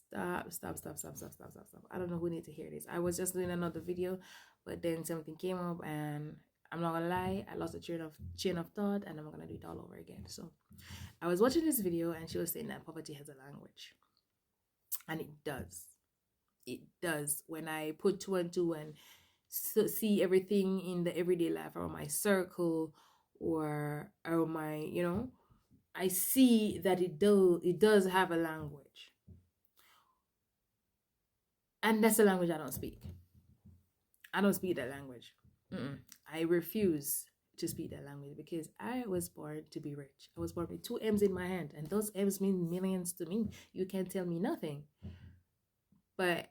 Stop. I don't know who need to hear this. I was just doing another video, but then something came up, and I'm not gonna lie, I lost the chain of thought, and I'm gonna do it all over again. So I was watching this video, and she was saying that poverty has a language, and it does. It does. When I put two and two and see everything in the everyday life, or my circle, or my, I see that it does have a language, and that's the language I don't speak. I don't speak that language. I refuse to speak that language because I was born to be rich. I was born with two M's in my hand, and those M's mean millions to me. You can't tell me nothing. But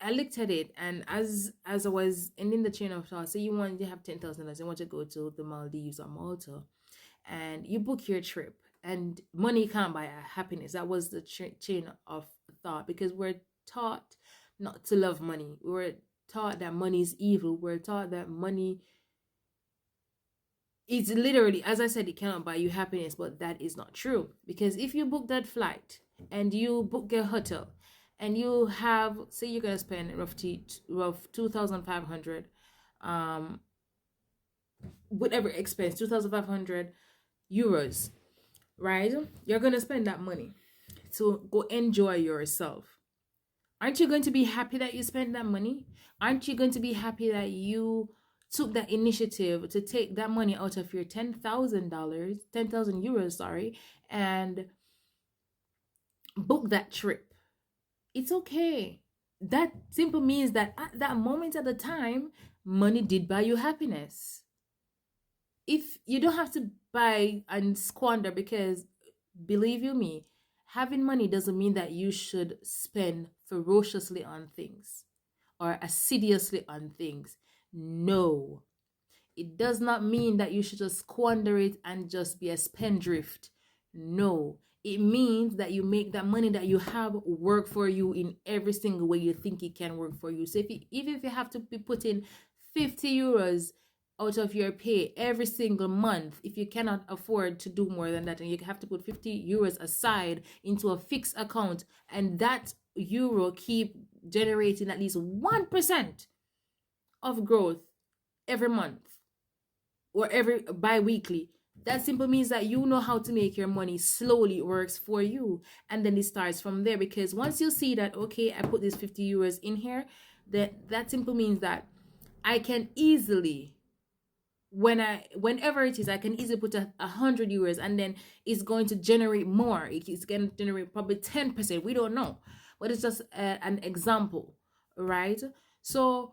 I looked at it, and as I was ending the chain of thought, say you have $10,000, you want to go to the Maldives or Malta, and you book your trip, and money can't buy happiness. That was the chain of thought, because we're taught not to love money. We're taught that money is evil. We're taught that money, it's literally, as I said, it cannot buy you happiness, but that is not true. Because if you book that flight and you book a hotel, and you have, say you're gonna spend rough 2,500, whatever expense, 2,500 euros, right? You're gonna spend that money to go enjoy yourself. Aren't you going to be happy that you spent that money? Aren't you going to be happy that you took that initiative to take that money out of your $10,000, 10,000 euros, sorry, and book that trip? It's okay. That simply means that at that moment at the time, money did buy you happiness. If you don't have to buy and squander, because believe you me, having money doesn't mean that you should spend ferociously on things or assiduously on things. No, it does not mean that you should just squander it and just be a spendthrift. No, it means that you make that money that you have work for you in every single way you think it can work for you. So even if you have to be putting 50 euros out of your pay every single month, if you cannot afford to do more than that, and you have to put 50 euros aside into a fixed account, and that euro keep generating at least 1% of growth every month or every bi-weekly, that simply means that you know how to make your money. Slowly works for you, and then it starts from there. Because once you see that, okay, I put this 50 euros in here, that simply means that I can easily, whenever it is, I can easily put 100 euros, and then it's going to generate more. It's going to generate probably 10%. We don't know, but it's just an example, right? So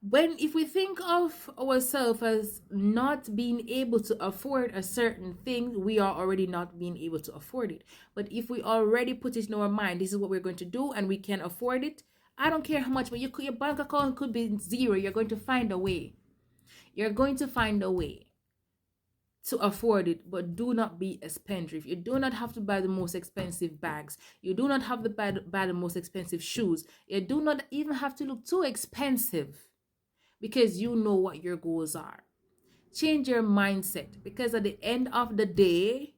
if we think of ourselves as not being able to afford a certain thing, we are already not being able to afford it. But if we already put it in our mind, this is what we're going to do, and we can afford it, I don't care how much, but your bank account could be zero. You're going to find a way. You're going to find a way to afford it, but do not be a spendthrift. You do not have to buy the most expensive bags. You do not have to buy the most expensive shoes. You do not even have to look too expensive, because you know what your goals are. Change your mindset, because at the end of the day,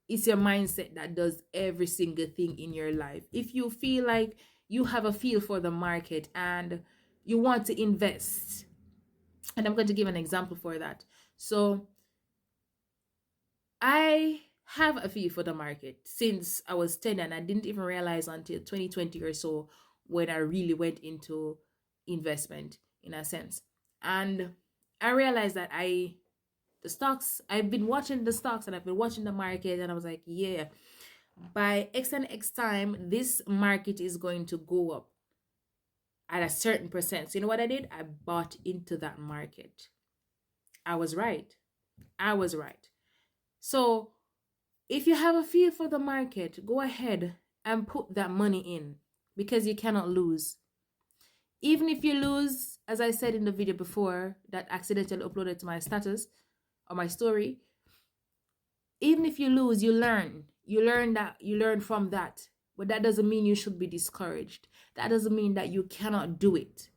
it's your mindset that does every single thing in your life. If you feel like you have a feel for the market and you want to invest, and I'm going to give an example for that. So I have a feel for the market since I was 10, and I didn't even realize until 2020 or so when I really went into investment, in a sense. And I realized that I've been watching the stocks, and I've been watching the market, and I was like, yeah, by X and X time, this market is going to go up at a certain percent. So you know what I did? I bought into that market. I was right. So if you have a feel for the market, go ahead and put that money in, because you cannot lose. Even if you lose, as I said in the video before that accidentally uploaded to my status or my story, even if you lose, you learn. You learn from that. But that doesn't mean you should be discouraged. That doesn't mean that you cannot do it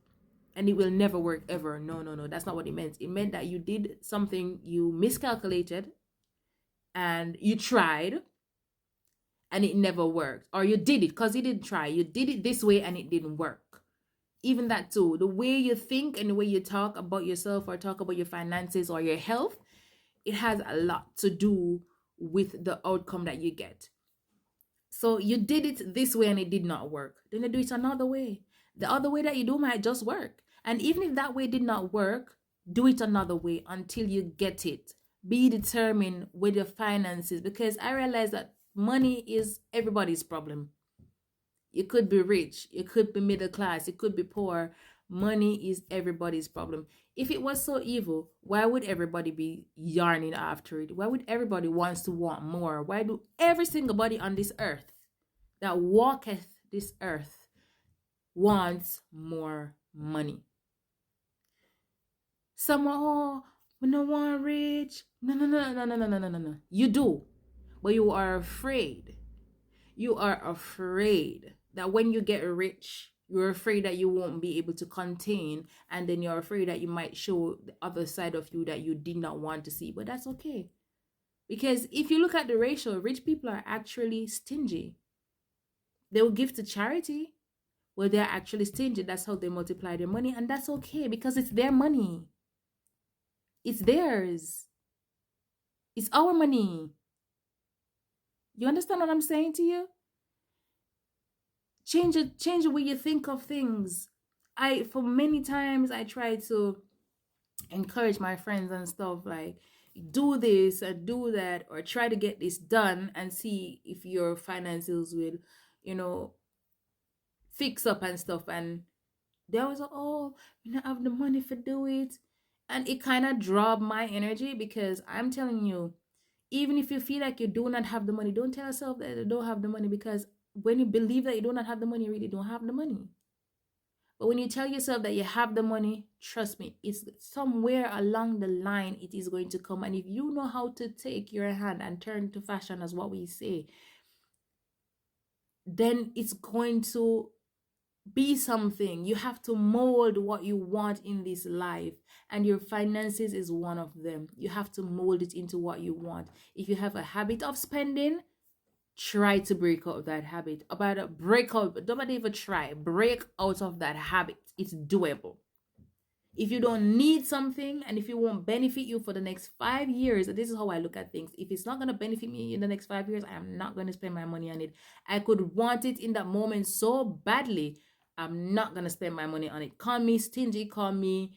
and it will never work ever. No. That's not what it meant. It meant that you did something, you miscalculated, and you tried, and it never worked, or you did it because you didn't try, you did it this way and it didn't work. Even that too, the way you think and the way you talk about yourself or talk about your finances or your health, it has a lot to do with the outcome that you get. So you did it this way and it did not work, then you do it another way. The other way that you do might just work, and even if that way did not work, do it another way until you get it. Be determined with your finances, because I realize that money is everybody's problem. You could be rich, you could be middle class, you could be poor. Money is everybody's problem. If it was so evil, why would everybody be yarning after it? Why would everybody wants to want more? Why do every single body on this earth that walketh this earth wants more money? Some, oh, we don't want rich. No, no, no, no, no, no, no, no, no, no. You do, but you are afraid. You are afraid that when you get rich, you're afraid that you won't be able to contain, and then you're afraid that you might show the other side of you that you did not want to see. But that's okay, because if you look at the ratio, rich people are actually stingy. They will give to charity, well, they're actually stingy. That's how they multiply their money, and that's okay because it's their money. It's theirs. It's our money. You understand what I'm saying to you? Change the way you think of things. For many times I try to encourage my friends and stuff, like, do this or do that, or try to get this done and see if your finances will, fix up and stuff. And they was like, oh, you don't have the money for do it. And it kind of dropped my energy, because I'm telling you, even if you feel like you do not have the money, don't tell yourself that you don't have the money, because when you believe that you do not have the money, you really don't have the money. But when you tell yourself that you have the money, trust me, it's somewhere along the line it is going to come. And if you know how to take your hand and turn to fashion, as what we say, then it's going to be something. You have to mold what you want in this life, and your finances is one of them. You have to mold it into what you want. If you have a habit of spending, try to break out of that habit. Break out, don't even try, break out of that habit. It's doable. If you don't need something, and if it won't benefit you for the next 5 years, this is how I look at things. If it's not going to benefit me in the next 5 years, I am not going to spend my money on it. I could want it in that moment so badly, I'm not going to spend my money on it. Call me stingy, call me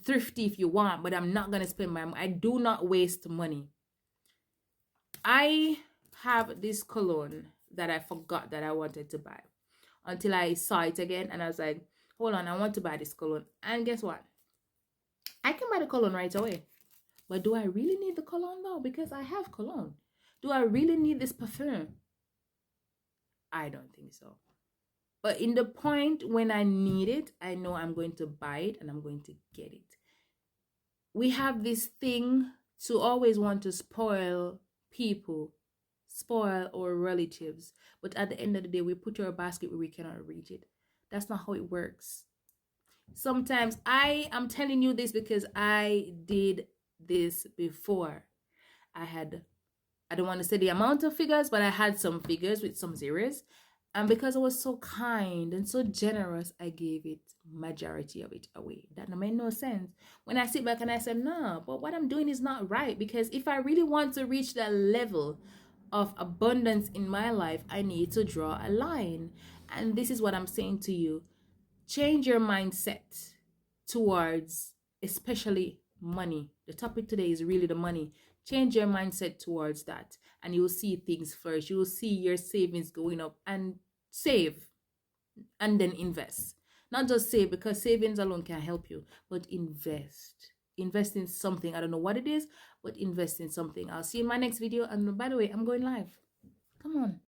thrifty if you want, but I'm not going to spend my money. I do not waste money. I have this cologne that I forgot that I wanted to buy until I saw it again, and I was like, hold on, I want to buy this cologne. And guess what? I can buy the cologne right away. But do I really need the cologne though? Because I have cologne. Do I really need this perfume? I don't think so. But in the point when I need it, I know I'm going to buy it and I'm going to get it. We have this thing to always want to spoil people, spoil our relatives. But at the end of the day, we put our basket where we cannot reach it. That's not how it works. Sometimes I am telling you this because I did this before. I don't want to say the amount of figures, but I had some figures with some zeros. And because I was so kind and so generous, I gave it majority of it away. That made no sense. When I sit back and I said, no, but what I'm doing is not right. Because if I really want to reach that level of abundance in my life, I need to draw a line. And this is what I'm saying to you. Change your mindset towards, especially money. The topic today is really the money. Change your mindset towards that, and you'll see things flourish. You will see your savings going up. And save and then invest. Not just save, because savings alone can help you, but invest. Invest in something. I don't know what it is, but invest in something. I'll see you in my next video. And by the way, I'm going live. Come on.